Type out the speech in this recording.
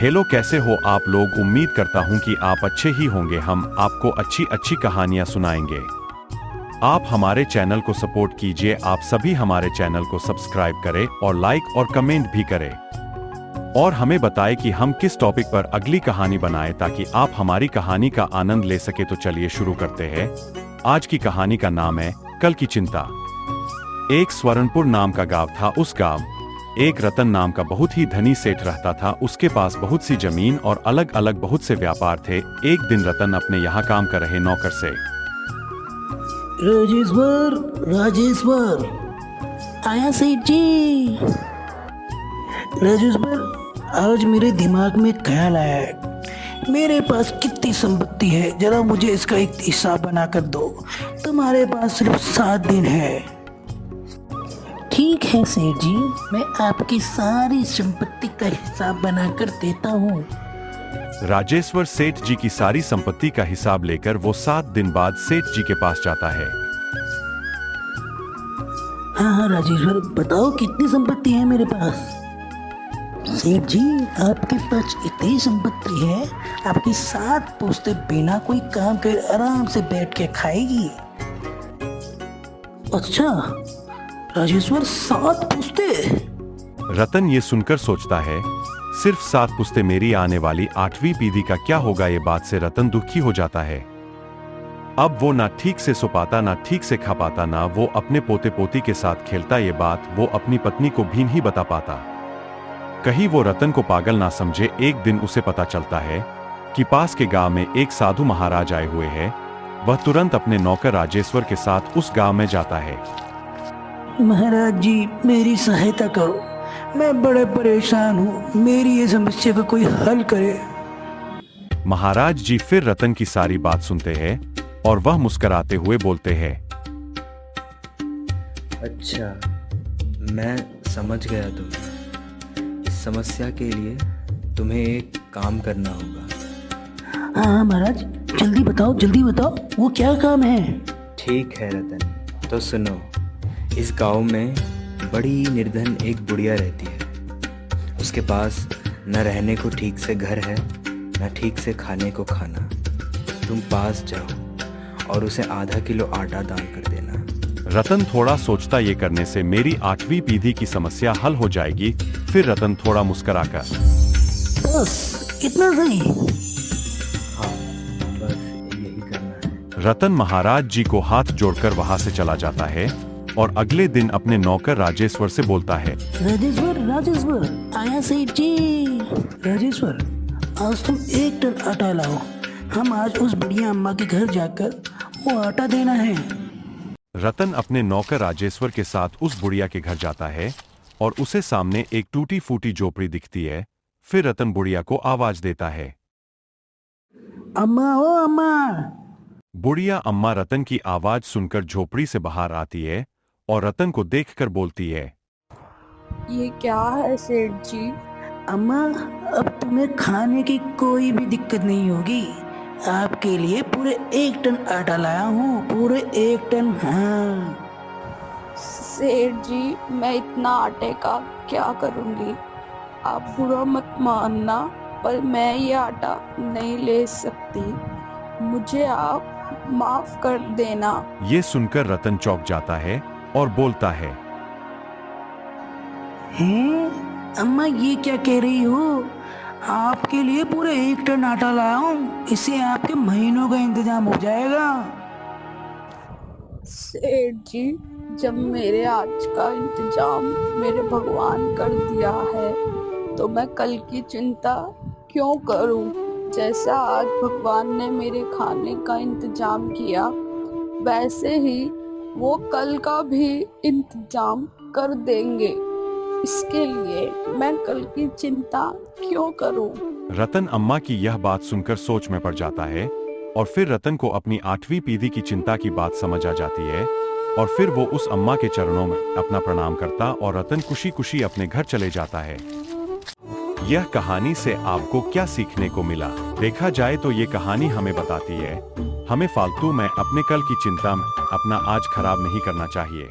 Hello, कैसे हो आप लोग। उम्मीद करता हूँ कि आप अच्छे ही होंगे। हम आपको अच्छी अच्छी कहानियाँ सुनाएंगे। आप हमारे चैनल को सपोर्ट कीजिए। आप सभी हमारे चैनल को सब्सक्राइब करें और लाइक और कमेंट भी करें और हमें बताएं कि हम किस टॉपिक पर अगली कहानी बनाएं ताकि आप हमारी कहानी का आनंद ले सके। तो चलिए शुरू करते हैं। आज की कहानी का नाम है कल की चिंता। एक स्वर्णपुर नाम का गांव था। उस गांव एक रतन नाम का बहुत ही धनी सेठ रहता था। उसके पास बहुत सी जमीन और अलग अलग बहुत से व्यापार थे। एक दिन रतन अपने यहाँ काम कर रहे नौकर से, राजेश्वर, राजेश्वर, आया सेठ जी। राजेश्वर, आज मेरे दिमाग में ख्याल आया है। मेरे पास कितनी संपत्ति है, जरा मुझे इसका एक हिसाब बना कर दो। तुम्हारे पास सिर्फ 7 दिन है। ठीक है सेठ जी, मैं आपकी सारी संपत्ति का हिसाब बनाकर देता हूँ। राजेश्वर सेठ जी की सारी संपत्ति का हिसाब लेकर वो 7 दिन बाद सेठ जी के पास जाता है। हाँ, राजेश्वर, बताओ कितनी संपत्ति है मेरे पास। सेठ जी, आपके पास इतनी संपत्ति है, आपकी 7 पुश्तें बिना कोई काम कर आराम से बैठ के खाएगी। अच्छा राजेश्वर, 7 पुश्तें? रतन ये सुनकर सोचता है, सिर्फ 7 पुश्तें मेरी आने वाली 8वीं पीढ़ी का क्या होगा। ये बात से रतन दुखी हो जाता है। अब वो ना ठीक से सो पाता, ना ठीक से खा पाता, ना वो अपने पोते पोती के साथ खेलता। ये बात वो अपनी पत्नी को भी नहीं बता पाता। कहीं वो रतन को पागल ना समझे। एक दिन उसे पता चलता है कि पास के गांव में एक साधु महाराज आए हुए हैं। वह तुरंत अपने नौकर राजेश्वर के साथ उस गांव में जाता है। महाराज जी, मेरी सहायता करो, मैं बड़े परेशान हूँ। मेरी ये समस्या का कोई हल करे। महाराज जी फिर रतन की सारी बात सुनते हैं और वह मुस्कुराते हुए बोलते हैं, अच्छा, मैं समझ गया। तुम्हें इस समस्या के लिए तुम्हें एक काम करना होगा। हाँ महाराज, जल्दी बताओ, जल्दी बताओ, वो क्या काम है। ठीक है रतन, तो सुनो। इस गांव में बड़ी निर्धन एक बुढ़िया रहती है। उसके पास न रहने को ठीक से घर है, न ठीक से खाने को खाना। तुम पास जाओ और उसे आधा किलो आटा दान कर देना। रतन थोड़ा सोचता, ये करने से मेरी 8वीं पीढ़ी की समस्या हल हो जाएगी। फिर रतन थोड़ा मुस्कुराकर, बस इतना सही? हाँ, बस यही करना है। रतन महाराज जी को हाथ जोड़कर वहां से चला जाता है और अगले दिन अपने नौकर राजेश्वर से बोलता है, राजेश्वर, राजेश्वर, आया सेठ जी। राजेश्वर, आज तुम 1 टन आटा लाओ। हम आज उस बढ़िया अम्मा के घर जाकर वो आटा देना है। रतन अपने नौकर राजेश्वर के साथ उस बुढ़िया के घर जाता है और उसे सामने एक टूटी फूटी झोपड़ी दिखती है। फिर रतन बुढ़िया को आवाज देता है, अम्मा, ओ अम्मा। बुढ़िया अम्मा रतन की आवाज सुनकर झोपड़ी से बाहर आती है और रतन को देखकर बोलती है, ये क्या है सेठ जी? अम्मा, अब तुम्हें खाने की कोई भी दिक्कत नहीं होगी। आपके लिए पूरे 1 टन आटा लाया हूँ, पूरे 1 टन। हाँ सेठ जी, मैं इतना आटे का क्या करूँगी? आप बुरा मत मानना, पर मैं ये आटा नहीं ले सकती। मुझे आप माफ कर देना। ये सुनकर रतन चौंक जाता है और बोलता है, हैं? अम्मा, ये क्या कह रही हो? आपके लिए पूरे 1 टन आटा लाया हूँ, इससे आपके महीनों का इंतजाम हो जाएगा। सेठ जी, जब मेरे आज का इंतजाम मेरे भगवान कर दिया है, तो मैं कल की चिंता क्यों करूं? जैसा आज भगवान ने मेरे खाने का इंतजाम किया, वैसे ही वो कल का भी इंतजाम कर देंगे। इसके लिए मैं कल की चिंता क्यों करूं? रतन अम्मा की यह बात सुनकर सोच में पड़ जाता है और फिर रतन को अपनी 8वीं पीढ़ी की चिंता की बात समझ आ जाती है और फिर वो उस अम्मा के चरणों में अपना प्रणाम करता और रतन खुशी खुशी अपने घर चले जाता है। यह कहानी से आपको क्या सीखने को मिला? देखा जाए तो ये कहानी हमें बताती है, हमें फालतू में अपने कल की चिंता में अपना आज खराब नहीं करना चाहिए।